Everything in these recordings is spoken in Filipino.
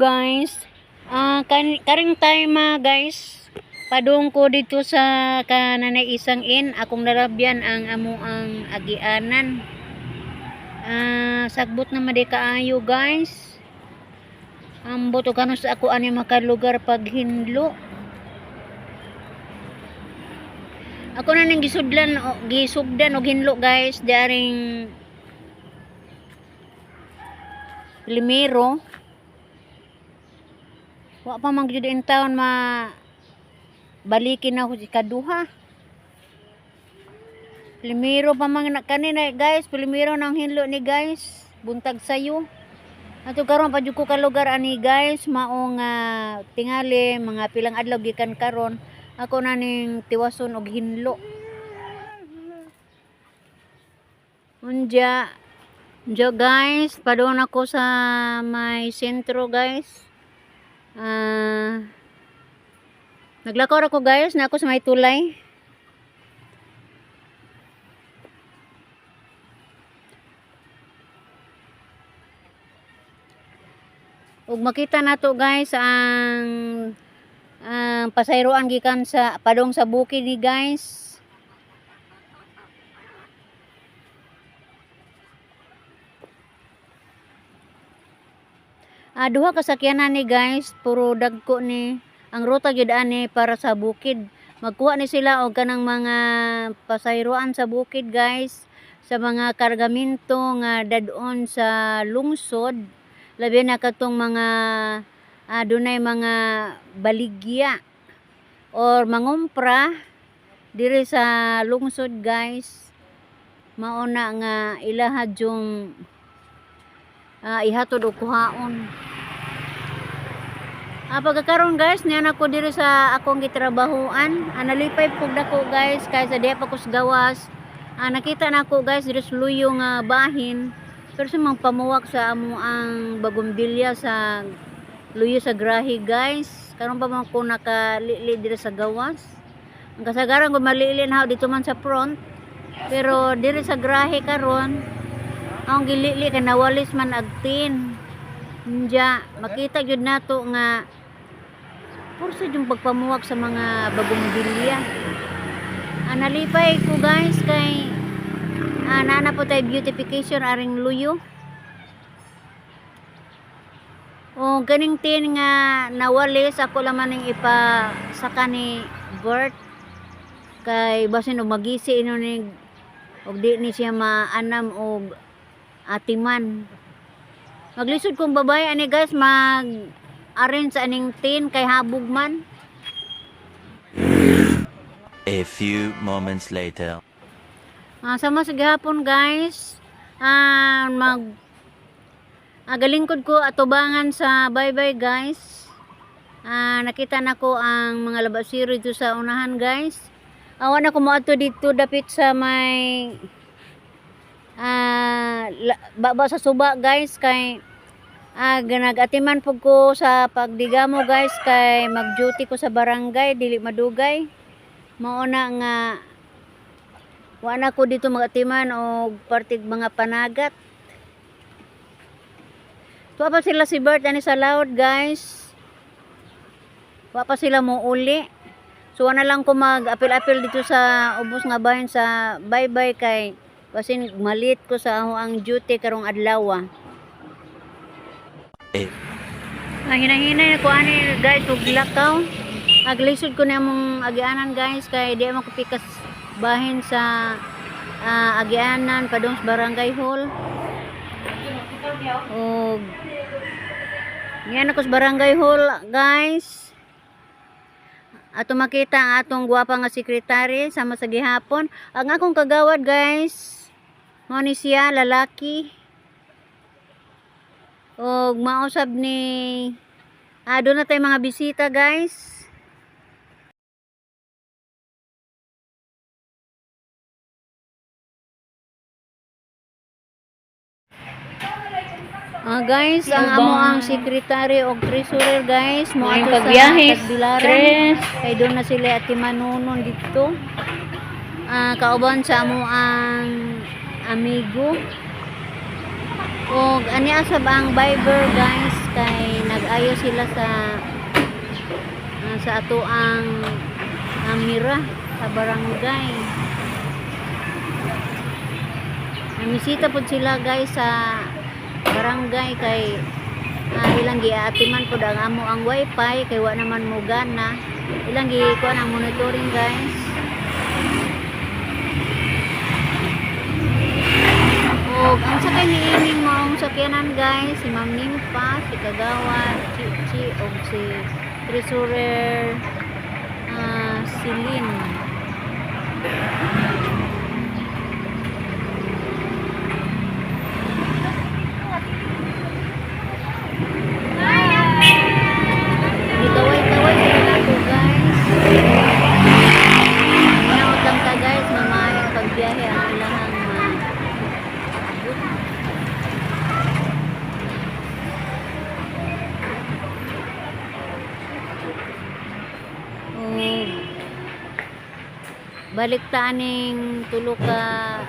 guys. Karing time guys. Padung ko dito sa kananay isang akong narabyan ang amuang agianan. Sagbot na madi kaayo guys. Ambot og kanus ako ani makalugar paghinlo. Ako na ning gisugdan og hinlo guys, diaring Limero. Wa pa man gyud in town balikin ako si kaduha. Limero pa man kanina guys, Limero nang hinlo ni guys, buntag sayo. Ato karon pa jud ko ka lugar ani guys, mao nga tingali mga pilang adlaw gikan karon ako na ning tiwason og hinlo. Unja guys, padung ako sa may sentro guys. Naglakaw ako guys na ako sa may tulay. Ug makita nato guys ang pasayroan gikan sa padong sa bukid ni guys. Duha ka sakyanan ni guys, puro dagko ni ang ruta gyud ani para sa bukid. Magkuha ni sila og kanang mga pasayroan sa bukid guys, sa mga kargamento nga dadon sa lungsod, labi na katong mga dunay mga baligya or mangumpra diri sa lungsod guys. Mauna nga ilaha yung ihatod og kuhaon. Pagkakaroon guys, niyan ako diri sa akong gitrabahuan. Nalipay pug dako guys kaysa diha pa kus gawas. Nakita nako guys diri sa luyo nga bahin. Pero sa mga pamuwak sa amo ang bagumbilya sa luyo sa grahe guys. Karon pa man ko nakalili diri sa gawas. Ang kasagaran ko malilin haw dito man sa front. Pero diri sa grahe karon ang gilili kay nawalis man agtin. Nja makita gyud nato nga purso yung pagpamuwak sa mga bagong bilya. Nalipay ko guys kay nana po tayo beautification aring luyo. O ganing tin nga nawalis ako laman ning ipasaka ni Bert kay basin og magisi ino ni og di ni siya maanam og atiman. Maglisod kong babae ani guys arrange sa aning tin kay habog man. A few moments later. Sama sa gihapon guys. Galingkod ko atubangan sa bye-bye guys. Nakita nako ang mga labasiro dito sa unahan guys. Awan ako mo ato dito dapit sa may baba sa suba guys kay nagatiman po ko sa pagdigamo guys kay mag-duty ko sa barangay dili madugay. Mauna nga wala ko dito magatiman og partig mga panagat. Tuwa pa sila si Bert ani sa loud guys. Wa pa sila mo uli. So na lang ko mag-apil-apil dito sa ubos nga bahin sa bye-bye kay basin malit ko sa ang duty karong adlaw. Hinahinay na ko ani guys ug lakaw. Aglisod ko na mong agianan guys kay di man ko pikas bahin sa agianan padung sa barangay hall. Og yan ako sa barangay hall guys. Ato makita ang atong gwapa nga sekretary sama sa gihapon. Ang akong kagawad guys, mao ni siya lalaki. Og mausab ni doon na tayo mga bisita guys. Guys, ang amo ang secretary og treasurer guys, mo ato sa Tagbilaran. Kay doon na sila at manunon dito. Kauban sa amo ang amigo. Og ani asab ang Viber guys kay nag-ayo sila sa ato ang mira sa barangay. Namisita po sila guys sa barangay kay ilang giatiman po ang amo ang wifi kay wa naman mo gana. Ilang gikuan ang monitoring guys. O ang sakay ni Ining maong sakyanan guys, si Ma'am Nimpa, si Kagawad, Chichi, o si Treasurer Silin. Gikaway-kaway sila nato guys. Hinaot lang ka guys, mamahay pagbiyahe ang ilahang balik taaning tulo ka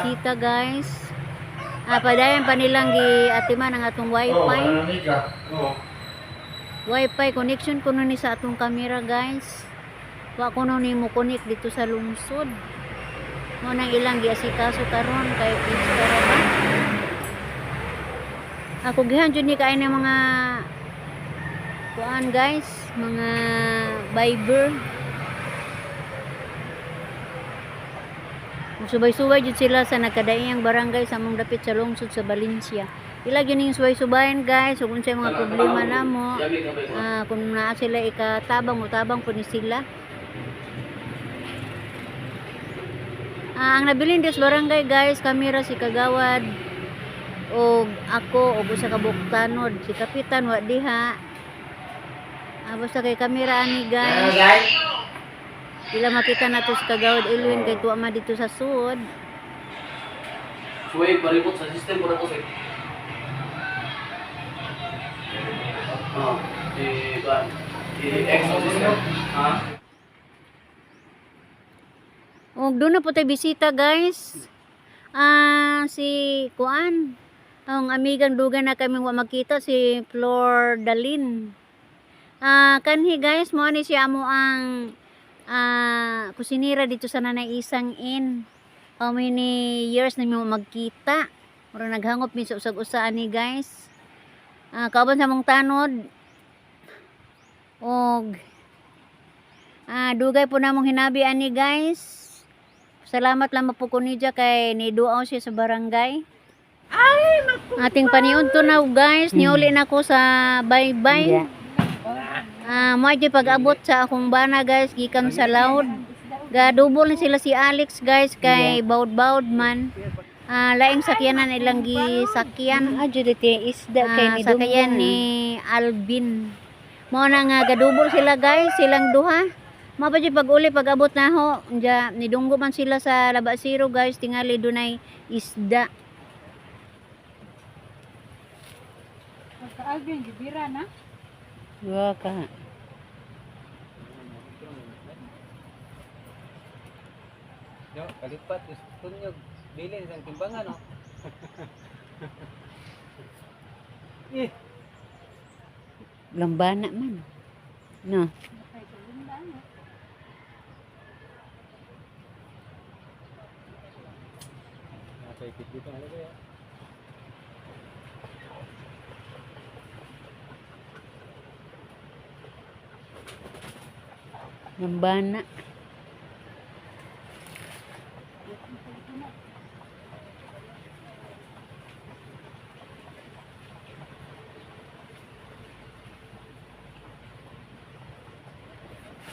kita guys. Padayon pa nilang giatiman ang atong wifi. Wifi connection kuno ni sa atong camera guys. Wa kuno ni mo connect dito sa lungsod. Mo nang ilang giasikaso karon kay pizza ra ba. Ako gihan jud ni kay na mga kuan guys, mga Viber. Subay-subay jud sila sa nakadaiyang barangay sa among dapit sa lungsod sa Valencia. Ila gyud ning subay-subayan guys, ug unsay mga problema namo, kung naa sila ikatabang utabang po ni sila. Ang nabilin des barangay guys, kamera si Kagawad og ako og usa ka buktanod, si Kapitan wa diha. Basta kay kamera ani guys. Ila makita nato si Kagawad Elwin kay tuwa ma dito sa sud. Suway paribot sa system pura to sir. System. Og doon na po tayo bisita guys. Si Kuan. Ang amigang dugan na kami wa makita si Flor Dalin. Kanhi guys, mo ni siya mo ang kusinira dito sa Nanay Isang Inn. How many years na mo magkita? Mura naghangop mi sa usag-usa ani guys. Kauban sa mong tanod. Og dugay po namong hinabi ani guys. Salamat lang po ko niya kay niduaw siya sa barangay. Ating paniud to na guys, niuli na ko sa bye-bye. Mo di pag-abot sa akong bana guys, gikan sa loud. Gadubol na sila si Alex guys kay baud-baud man. Laing sakyanan ilang gisakyan. Judith isda kay ni sakyan ni Alvin. Mo na nga gadubol sila guys, silang duha. Mapa di pag-uli pag-abot na ho, nidunggo man sila sa Labasiro guys, tingali dunay isda. Sa Alvin gibira na. Wa ka. Yo, kalipat tunyog bilin sang timbangan no. Lambana man. No. Dito na ya. Lambana.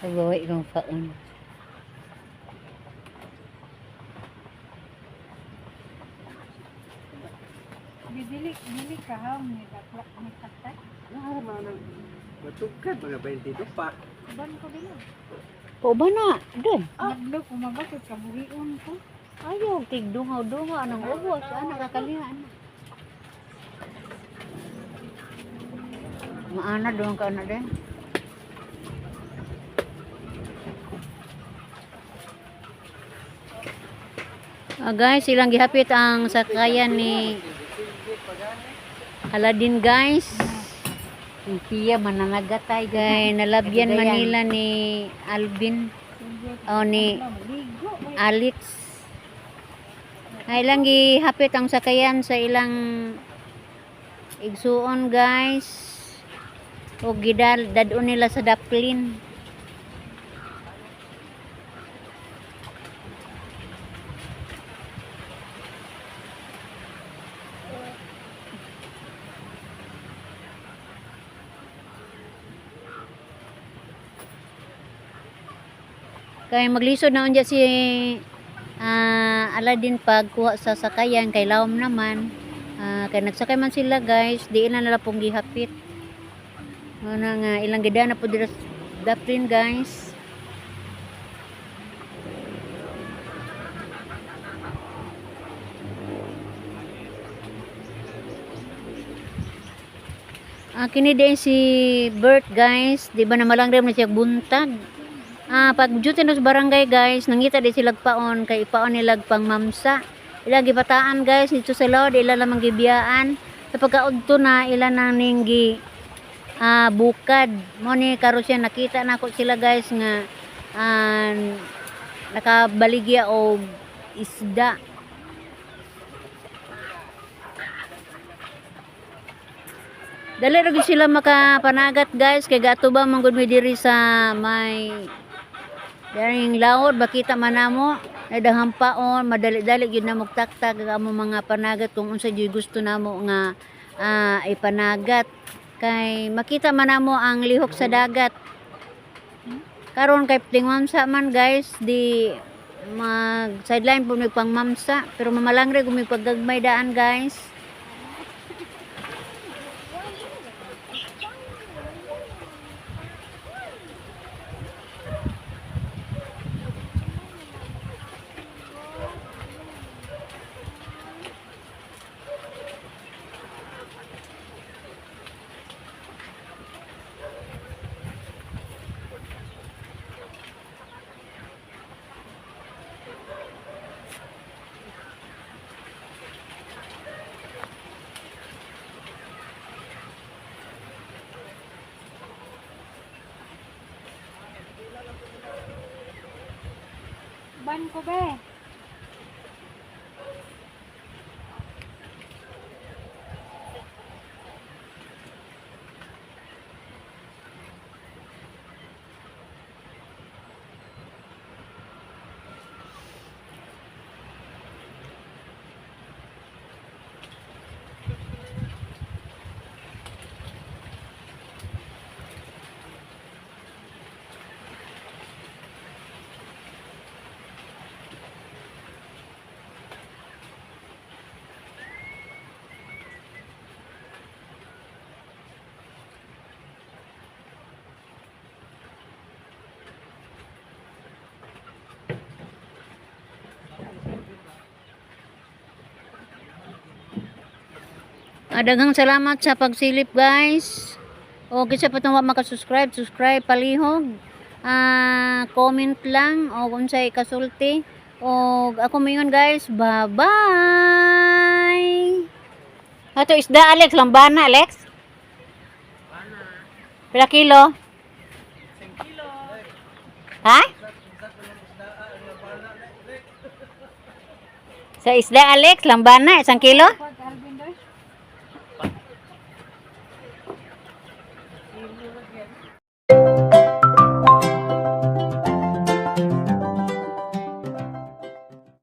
Bawa ikong faon. Dili ka ha ni dapat ni tatay. Manang matukat mga 22 pa. Ban ko dili. O ba na? Doon. Naglok umabakit ka buhion ko. Ayaw, tigdungaw-dungaw. Anong ubos? Nakakalihan. Maana doon ka na din. Guys, silang gihapit ang sakayan ni Aladdin guys. Yung Pia mananagatay guys. Nalabyan Manila ni Alvin. O ni Ligo. Alex. Ay lang gihapit ang sakayan sa ilang igsuon guys. O dadon nila sa daplin. Kay maglisod na unja si Aladdin pagkuha sa sakayan kay lawom naman. Kay nagsakay man sila guys, di na nila pong gihapit. Ano nga ilang gida na po dira sa daplin guys. Kini din si Bert guys, di ba na malang rin na siya buntag. Pag duty sa barangay guys, nangita di sila paon kay ipaon nila pang mamsa. Ila gibataan guys dito sa lod, ila lamang gibiyaan. Sa pagkaudto na ila nang ninggi bukad. Mo ni karo siya nakita na ako sila guys nga nakabaligya og isda. Dali ra gyud sila makapanagat guys kay gato ba manggod mi diri sa may daring laod bakita man namo nadahang paon madali-dali gyud na magtaktak amo mga panagat kung unsa gyud gusto namo nga ipanagat kay makita man namo ang lihok sa dagat. Karon kay tingwamsa man guys di mag sideline po pang mamsa pero mamalangre gumi paggagmay daan guys. Ban ko be. Daghang salamat sa pagsilip guys. O kisa pa tong wa maka-subscribe, subscribe palihog. Comment lang o kung sa'y kasulti. O ako mayon guys. Bye-bye. Ato isda Alex, lambana Alex. Pila kilo? 1 kilo. Ha? Sa isda Alex, lambana 1 kilo? Pag Alvin doy.